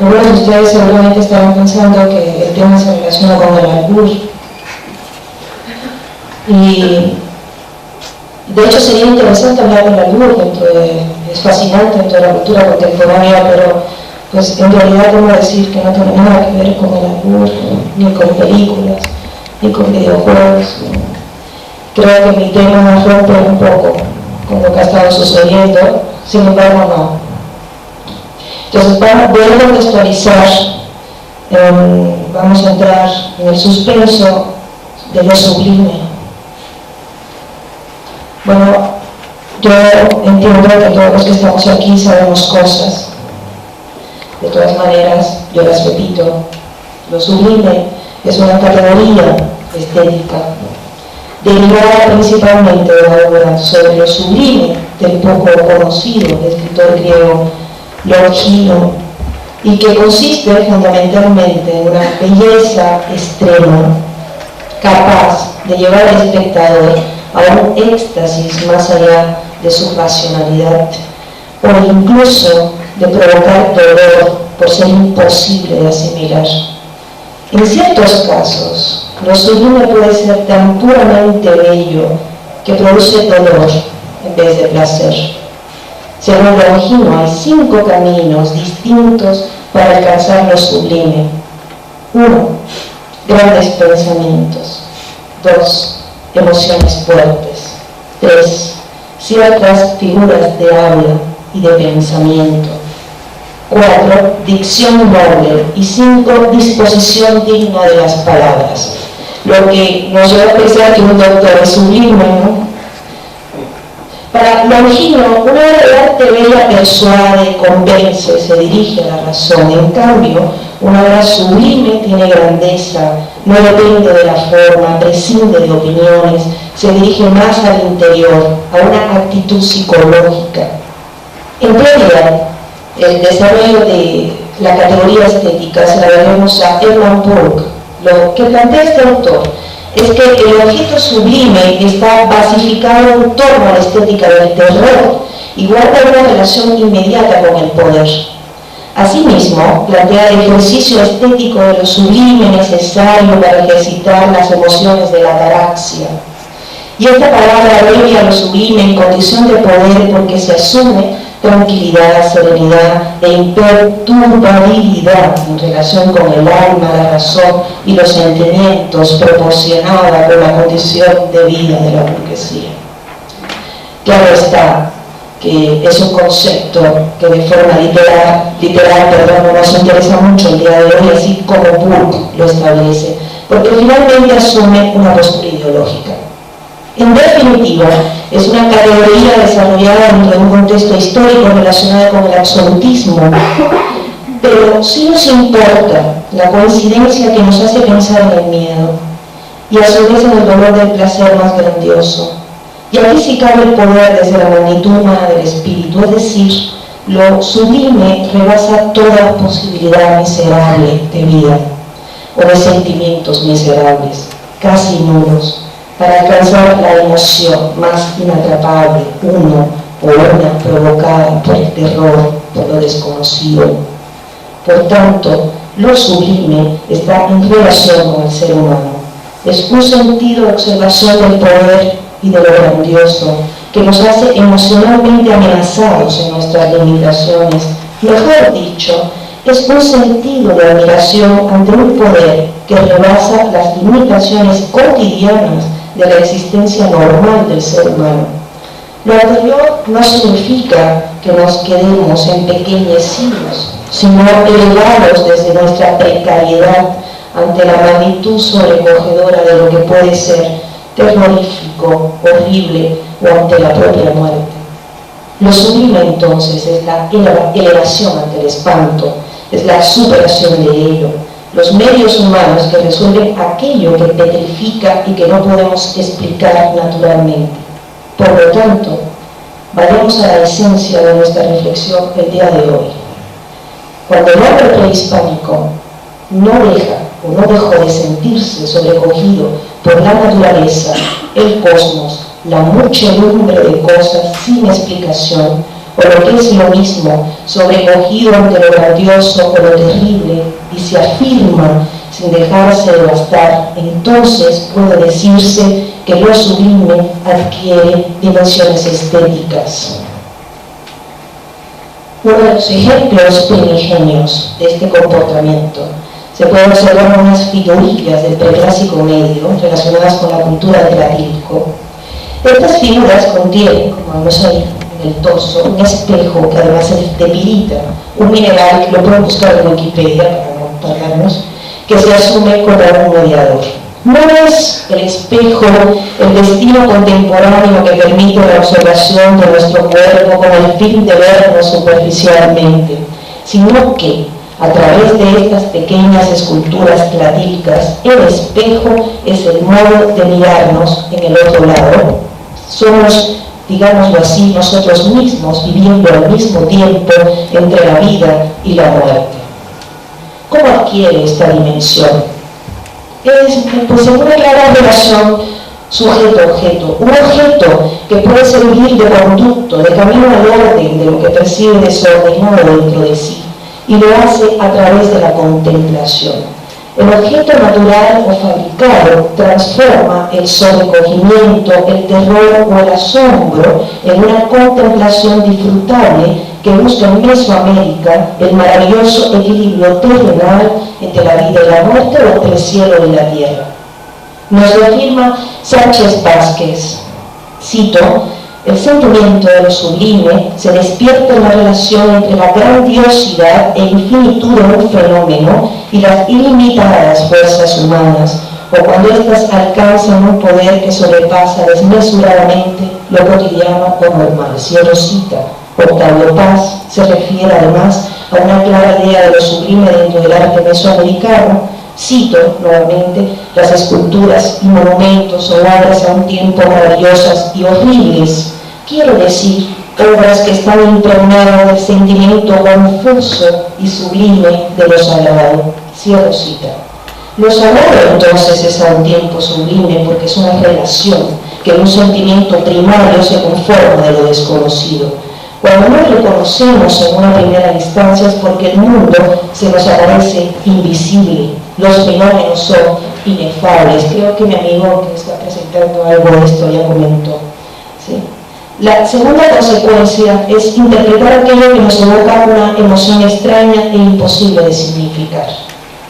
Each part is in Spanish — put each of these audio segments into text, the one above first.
Algunos de ustedes seguramente estarán pensando que el tema se relaciona con el albur. Y de hecho sería interesante hablar del albur, es fascinante dentro de la cultura contemporánea, pero pues en realidad debo decir que no tiene nada que ver con el albur, ni con películas, ni con videojuegos. Creo que mi tema rompe un poco con lo que ha estado sucediendo, sin embargo no. Entonces voy a contextualizar, vamos a entrar en el suspenso de lo sublime. Bueno, yo entiendo que todos los que estamos aquí sabemos cosas. De todas maneras, yo las repito, lo sublime es una categoría estética, derivada principalmente de la obra sobre lo sublime del poco conocido escritor griego Longino, y que consiste fundamentalmente en una belleza extrema, capaz de llevar al espectador a un éxtasis más allá de su racionalidad, o incluso de provocar dolor por ser imposible de asimilar. En ciertos casos, lo sublime puede ser tan puramente bello que produce dolor en vez de placer. Según Longino, hay 5 caminos distintos para alcanzar lo sublime. 1. Grandes pensamientos. 2. Emociones fuertes. 3. Ciertas figuras de habla y de pensamiento. 4. Dicción noble. Y 5. Disposición digna de las palabras. Lo que nos lleva a pensar que un doctor es sublime, ¿no? Para Longino, una obra de arte bella persuade, convence, se dirige a la razón. En cambio, una obra sublime tiene grandeza, no depende de la forma, prescinde de opiniones, se dirige más al interior, a una actitud psicológica. En realidad, el desarrollo de la categoría estética se la debemos a Edmund Burke. Lo que plantea este autor es que el objeto sublime está basificado en torno a la estética del terror y guarda una relación inmediata con el poder. Asimismo, plantea el ejercicio estético de lo sublime necesario para ejercitar las emociones de la ataraxia. Y esta palabra abrevia lo sublime en condición de poder porque se asume tranquilidad, serenidad e imperturbabilidad en relación con el alma, la razón y los sentimientos proporcionada con la condición de vida de la burguesía. Claro está que es un concepto que de forma literal, nos interesa mucho el día de hoy, así como Burke lo establece, porque finalmente asume una postura ideológica. En definitiva, es una categoría desarrollada dentro de un contexto histórico relacionado con el absolutismo, pero sí nos importa la coincidencia que nos hace pensar en el miedo y a su vez en el dolor del placer más grandioso. Y aquí sí cabe el poder desde la magnitud humana del espíritu, es decir, lo sublime rebasa toda posibilidad miserable de vida o de sentimientos miserables, casi nulos, para alcanzar la emoción más inatrapable, uno o una provocada por el terror, por lo desconocido. Por tanto, lo sublime está en relación con el ser humano. Es un sentido de observación del poder y de lo grandioso que nos hace emocionalmente amenazados en nuestras limitaciones. Mejor dicho, es un sentido de admiración ante un poder que rebasa las limitaciones cotidianas de la existencia normal del ser humano. Lo anterior no significa que nos quedemos empequeñecidos, sino elevados desde nuestra precariedad ante la magnitud sobrecogedora de lo que puede ser terrorífico, horrible o ante la propia muerte. Lo sublime entonces es la elevación ante el espanto, es la superación de ello, los medios humanos que resuelven aquello que petrifica y que no podemos explicar naturalmente. Por lo tanto, vayamos a la esencia de nuestra reflexión el día de hoy. Cuando el hombre prehispánico no deja o no dejó de sentirse sobrecogido por la naturaleza, el cosmos, la muchedumbre de cosas sin explicación, o lo que es lo mismo, sobrecogido ante lo grandioso o lo terrible, y se afirma sin dejarse devastar, entonces puede decirse que lo sublime adquiere dimensiones estéticas. Uno de los ejemplos primigenios de este comportamiento se puede observar en unas figurillas del preclásico medio relacionadas con la cultura del Atílico. Estas figuras contienen, como vemos ahí en el torso, un espejo que además es de pirita, un mineral que lo pueden buscar en Wikipedia para no tardarnos, que se asume como un mediador. No es el espejo el destino contemporáneo que permite la observación de nuestro cuerpo con el fin de vernos superficialmente, sino que a través de estas pequeñas esculturas platílicas, el espejo es el modo de mirarnos en el otro lado. Somos, digámoslo así, nosotros mismos viviendo al mismo tiempo entre la vida y la muerte. ¿Cómo adquiere esta dimensión? Pues en una clara relación sujeto-objeto, un objeto que puede servir de conducto, de camino al orden de lo que percibe desordenado dentro de sí, y lo hace a través de la contemplación. El objeto natural o fabricado transforma el sobrecogimiento, el terror o el asombro en una contemplación disfrutable que busca en Mesoamérica el maravilloso equilibrio terrenal entre la vida y la muerte o entre el cielo y la tierra. Nos lo afirma Sánchez Vázquez, cito: el sentimiento de lo sublime se despierta en la relación entre la grandiosidad e infinitud de un fenómeno y las ilimitadas fuerzas humanas, o cuando éstas alcanzan un poder que sobrepasa desmesuradamente lo cotidiano o normal. Cierro cita. Octavio Paz se refiere además a una clara idea de lo sublime dentro del arte mesoamericano. Cito nuevamente: las esculturas y monumentos son obras a un tiempo maravillosas y horribles. Quiero decir, obras que están impregnadas del sentimiento confuso y sublime de lo sagrado. Cierro cita. Lo sagrado entonces es a un tiempo sublime porque es una relación que en un sentimiento primario se conforma de lo desconocido. Cuando no reconocemos en una primera instancia es porque el mundo se nos aparece invisible. Los fenómenos son inefables. Creo que mi amigo que está presentando algo de esto ya comentó. ¿Sí? La segunda consecuencia es interpretar aquello que nos evoca una emoción extraña e imposible de significar.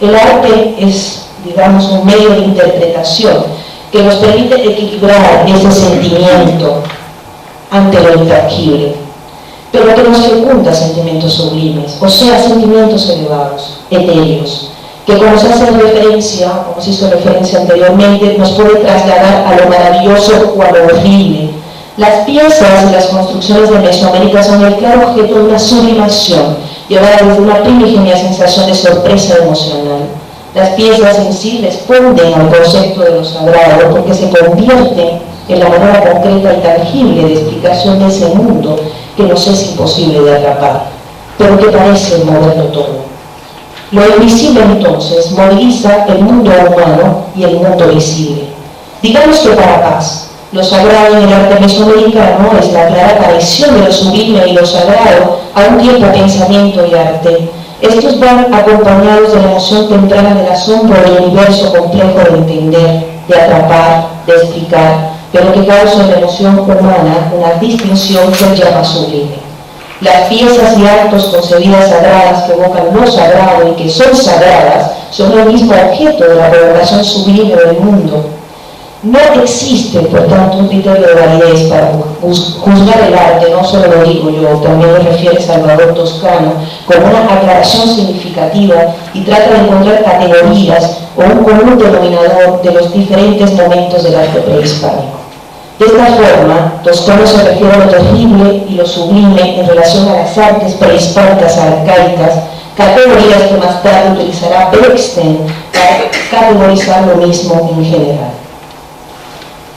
El arte es, digamos, un medio de interpretación que nos permite equilibrar ese sentimiento ante lo intangible, pero que nos fecunda sentimientos sublimes, o sea, sentimientos elevados, etéreos, que como se hace referencia, como se hizo referencia anteriormente, nos puede trasladar a lo maravilloso o a lo horrible. Las piezas y las construcciones de Mesoamérica son el claro objeto de una sublimación, llevada desde una primigenia sensación de sorpresa emocional. Las piezas en sí responden al concepto de lo sagrado porque se convierten en la manera concreta y tangible de explicación de ese mundo que nos es imposible de atrapar, pero que parece moverlo todo. Lo invisible entonces moviliza el mundo humano y el mundo visible. Digamos que para Paz, lo sagrado en el arte mesoamericano es la clara aparición de lo sublime y lo sagrado a un tiempo pensamiento y arte. Estos van acompañados de la emoción temprana del asombro del universo complejo de entender, de atrapar, de explicar, pero que causa en la emoción humana una distinción que él llama sublime. Las piezas y actos concebidas sagradas que evocan lo sagrado y que son sagradas son el mismo objeto de la coloración sublime del mundo. No existe, por tanto, un criterio de validez para juzgar el arte, no solo lo digo yo, también lo refiere Salvador Toscano, como una aclaración significativa y trata de encontrar categorías o un común denominador de los diferentes momentos del arte prehispánico. De esta forma, Toscano se refiere a lo terrible y lo sublime en relación a las artes prehispánicas arcaicas, categorías que más tarde utilizará Bechstein para categorizar lo mismo en general.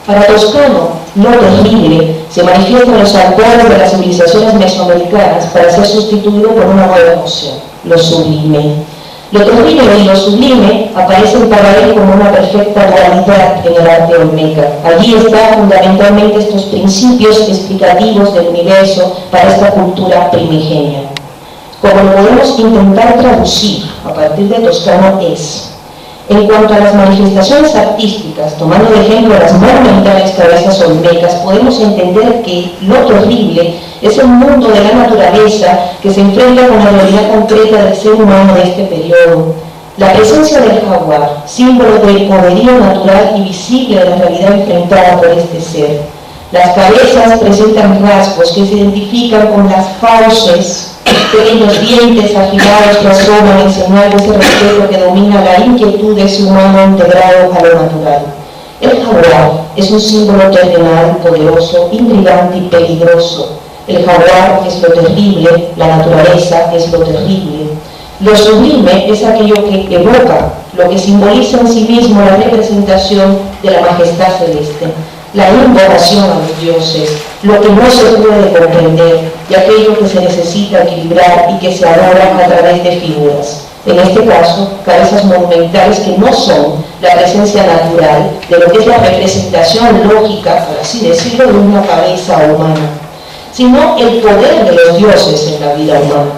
Para Toscano, lo terrible se manifiesta en los albores de las civilizaciones mesoamericanas para ser sustituido por una nueva emoción, lo sublime. Lo terrible y lo sublime aparecen para él como una perfecta dualidad en el arte olmeca. Allí están fundamentalmente estos principios explicativos del universo para esta cultura primigenia. Como lo podemos intentar traducir a partir de Toscano es: en cuanto a las manifestaciones artísticas, tomando de ejemplo las monumentales cabezas olmecas, podemos entender que lo terrible es el mundo de la naturaleza que se enfrenta con la realidad concreta del ser humano de este periodo. La presencia del jaguar, símbolo del poderío natural y visible de la realidad enfrentada por este ser. Las cabezas presentan rasgos que se identifican con las fauces, pequeños dientes afilados que asoman en señal de ese respeto que domina la inquietud de ese humano integrado a lo natural. El jaguar es un símbolo terrenal, poderoso, intrigante y peligroso. El jaguar es lo terrible, la naturaleza es lo terrible. Lo sublime es aquello que evoca, lo que simboliza en sí mismo la representación de la majestad celeste, la invocación a los dioses, lo que no se puede comprender y aquello que se necesita equilibrar y que se adora a través de figuras. En este caso, cabezas monumentales que no son la presencia natural de lo que es la representación lógica, por así decirlo, de una cabeza humana, sino el poder de los dioses en la vida humana.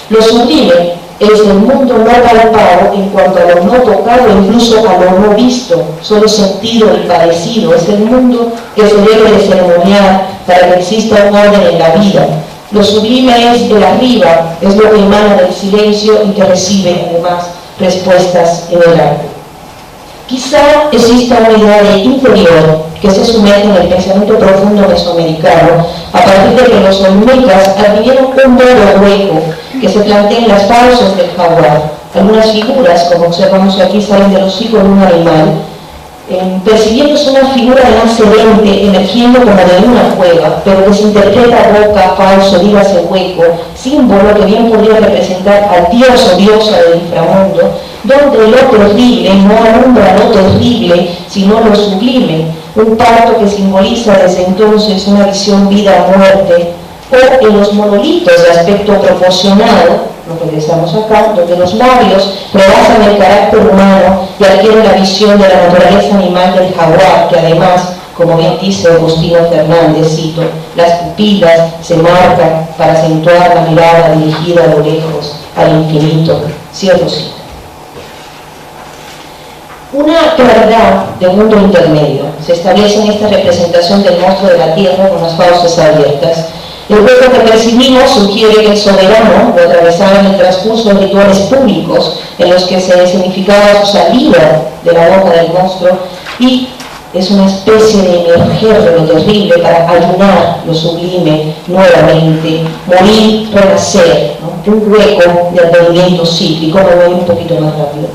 Lo sublime es el mundo no palpado en cuanto a lo no tocado, incluso a lo no visto, solo sentido y padecido. Es el mundo que se debe de ceremoniar para que exista un orden en la vida. Lo sublime es el arriba, es lo que emana del silencio y que recibe además respuestas en el arte. Quizá exista una idea de interior que se sumerge en el pensamiento profundo mesoamericano a partir de que los olmecas adquirieron un nuevo hueco que se plantea en las fauces del jaguar. Algunas figuras, como observamos aquí, salen del hocico de un animal, percibiéndose una figura de ascendente emergiendo como de una cueva, pero que se interpreta boca, fauce, dígase hueco, símbolo que bien podría representar al dios o diosa del inframundo, donde lo terrible no alumbra lo terrible, sino lo sublime, un parto que simboliza desde entonces una visión vida-muerte, o en los monolitos de aspecto proporcionado, nos regresamos acá, donde los labios rebasan el carácter humano y adquieren la visión de la naturaleza animal del jaguar, que además, como bien dice Agustino Fernández, cito, las pupilas se marcan para acentuar la mirada dirigida a lo lejos, al infinito, cierro cita. Una claridad de mundo intermedio se establece en esta representación del monstruo de la tierra con las fauces abiertas. El hueco que percibimos sugiere que el soberano lo atravesaba en el transcurso de rituales públicos en los que se significaba su salida de la boca del monstruo, y es una especie de emerger de lo terrible para ayunar lo sublime nuevamente, morir, renacer, ¿no? Un hueco de advenimiento cíclico. Me voy un poquito más rápido.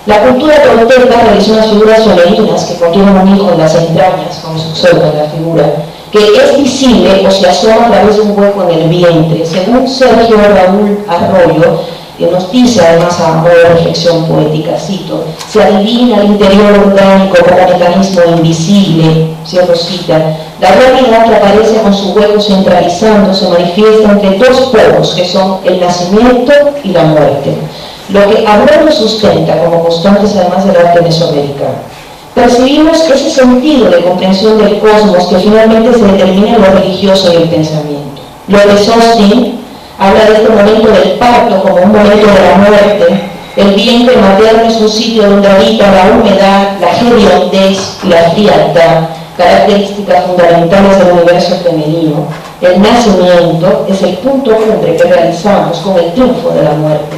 La cultura tolteca realizó unas figuras femeninas que contienen un hijo en las entrañas, como se observa en la figura, que es visible o se asoma a través de un hueco en el vientre. Según Sergio Raúl Arroyo, que nos dice además a modo de reflexión poética, cito, se adivina el interior orgánico como mecanismo invisible, cierro cita, la realidad que aparece con su hueco centralizando se manifiesta entre dos polos que son el nacimiento y la muerte, lo que Arroyo sustenta como constantes además del arte mesoamericano. Percibimos ese sentido de comprensión del cosmos que finalmente se determina en lo religioso y el pensamiento. Lorenz Austin habla de este momento del parto como un momento de la muerte. El vientre materno es un sitio donde habita la humedad, la hediondez y la frialdad, características fundamentales del universo femenino. El nacimiento es el punto cumbre que realizamos con el triunfo de la muerte.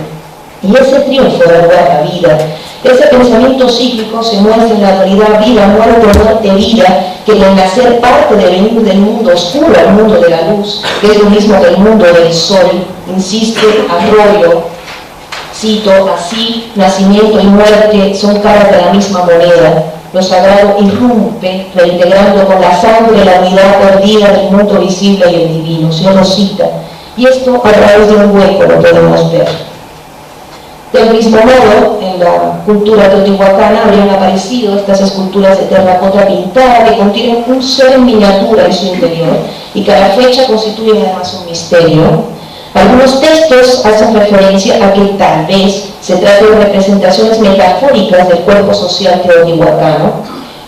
Y ese triunfo da lugar a la vida. Ese pensamiento cíclico se muestra en la dualidad vida, muerte, muerte, vida, que en el nacer parte de venir del mundo oscuro al mundo de la luz, que es lo mismo que el mundo del sol. Insiste Arroyo, cito, así, nacimiento y muerte son caras de la misma moneda. Lo sagrado irrumpe, reintegrando con la sangre la unidad perdida del mundo visible y el divino, cierro cita. Y esto a través de un hueco lo podemos ver. Del mismo modo, en la cultura teotihuacana habrían aparecido estas esculturas de terracota pintada que contienen un ser en miniatura en su interior y que a la fecha constituyen además un misterio. Algunos textos hacen referencia a que tal vez se trate de representaciones metafóricas del cuerpo social teotihuacano.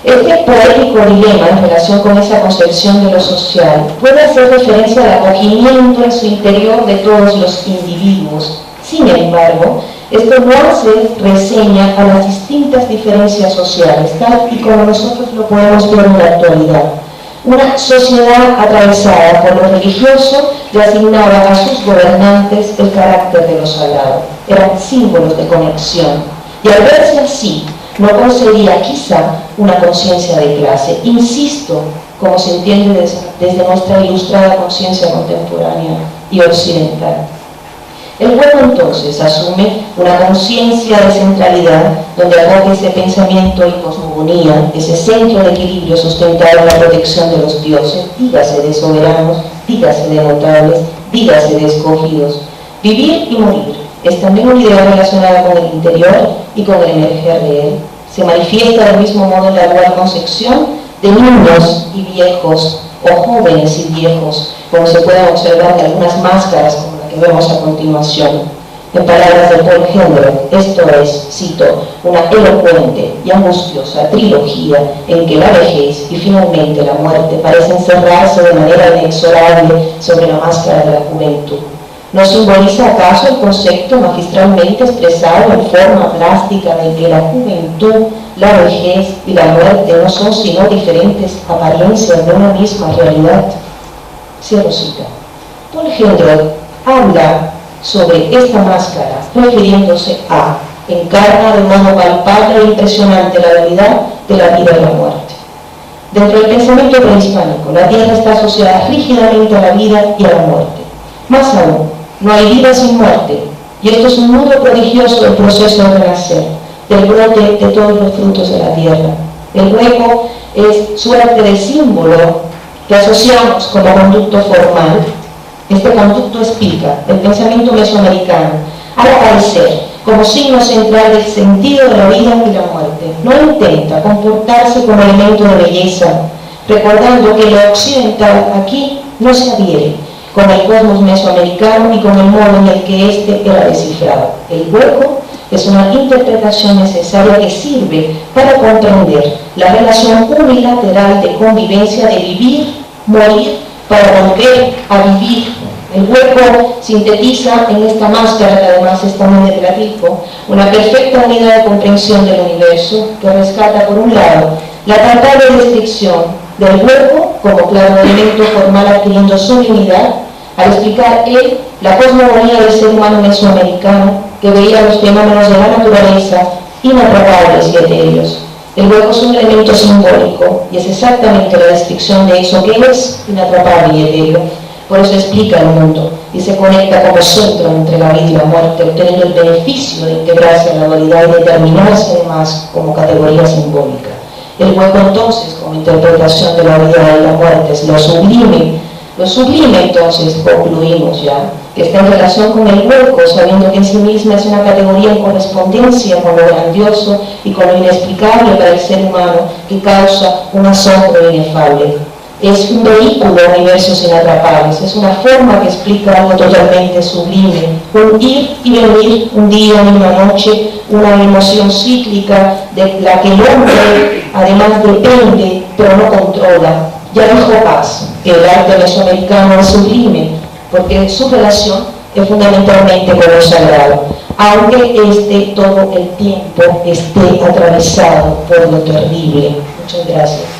Este poético dilema en relación con esa concepción de lo social puede hacer referencia al acogimiento en su interior de todos los individuos. Sin embargo, esto no hace reseña a las distintas diferencias sociales, tal y como nosotros lo podemos ver en la actualidad. Una sociedad atravesada por lo religioso le asignaba a sus gobernantes el carácter de lo sagrado. Eran símbolos de conexión. Y al verse así, no concedía quizá una conciencia de clase. Insisto, como se entiende desde nuestra ilustrada conciencia contemporánea y occidental. El hueco entonces asume una conciencia de centralidad donde acoge ese pensamiento y cosmogonía, ese centro de equilibrio sustentado en la protección de los dioses, dígase de soberanos, dígase de notables, dígase de escogidos. Vivir y morir es también una idea relacionada con el interior y con el emerger de él. Se manifiesta del mismo modo en la dual concepción de niños y viejos, o jóvenes y viejos, como se pueden observar en algunas máscaras como la que vemos a continuación. En palabras de Paul Hellyer, esto es, cito, una elocuente y angustiosa trilogía en que la vejez y finalmente la muerte parecen cerrarse de manera inexorable sobre la máscara de la juventud. ¿No simboliza acaso el concepto magistralmente expresado en forma plástica de que la juventud, la vejez y la muerte no son sino diferentes apariencias de una misma realidad? Cierro cita. Paul Hellyer habla sobre esta máscara refiriéndose a encarna de modo palpable e impresionante la realidad de la vida y la muerte. Dentro del pensamiento prehispánico, la tierra está asociada rígidamente a la vida y a la muerte. Más aún, no hay vida sin muerte, y esto es un nudo prodigioso del proceso de renacer, del brote de todos los frutos de la tierra. El hueco es suerte de símbolo que asociamos como conducto formal. Este conducto explica el pensamiento mesoamericano al aparecer como signo central del sentido de la vida y la muerte. No intenta comportarse como elemento de belleza, recordando que lo occidental aquí no se adhiere con el cosmos mesoamericano y con el modo en el que éste era descifrado. El hueco es una interpretación necesaria que sirve para comprender la relación unilateral de convivencia de vivir, morir, para volver a vivir. El hueco sintetiza en esta máscara, que además es también de Platico, una perfecta unidad de comprensión del universo que rescata, por un lado, la tratable descripción del hueco como claro elemento formal adquiriendo sublimidad, al explicar él la cosmogonía del ser humano mesoamericano que veía los fenómenos de la naturaleza inatrapables y etéreos. El hueco es un elemento simbólico y es exactamente la descripción de eso que es inatrapable y etéreo. Por eso explica el mundo y se conecta como centro entre la vida y la muerte, obteniendo el beneficio de integrarse en la dualidad y determinarse además como categoría simbólica. El hueco entonces, como interpretación de la vida y la muerte, es lo sublime. Lo sublime entonces, concluimos ya, que está en relación con el hueco, sabiendo que en sí misma es una categoría en correspondencia con lo grandioso y con lo inexplicable para el ser humano, que causa un asombro inefable. Es un vehículo a universos inatrapables, es una forma que explica algo totalmente sublime, un ir y venir, un día y una noche, una emoción cíclica de la que el hombre además depende, pero no controla. Ya dijo Paz que el arte mesoamericano es sublime, porque su relación es fundamentalmente con lo sagrado, aunque todo el tiempo esté atravesado por lo terrible. Muchas gracias.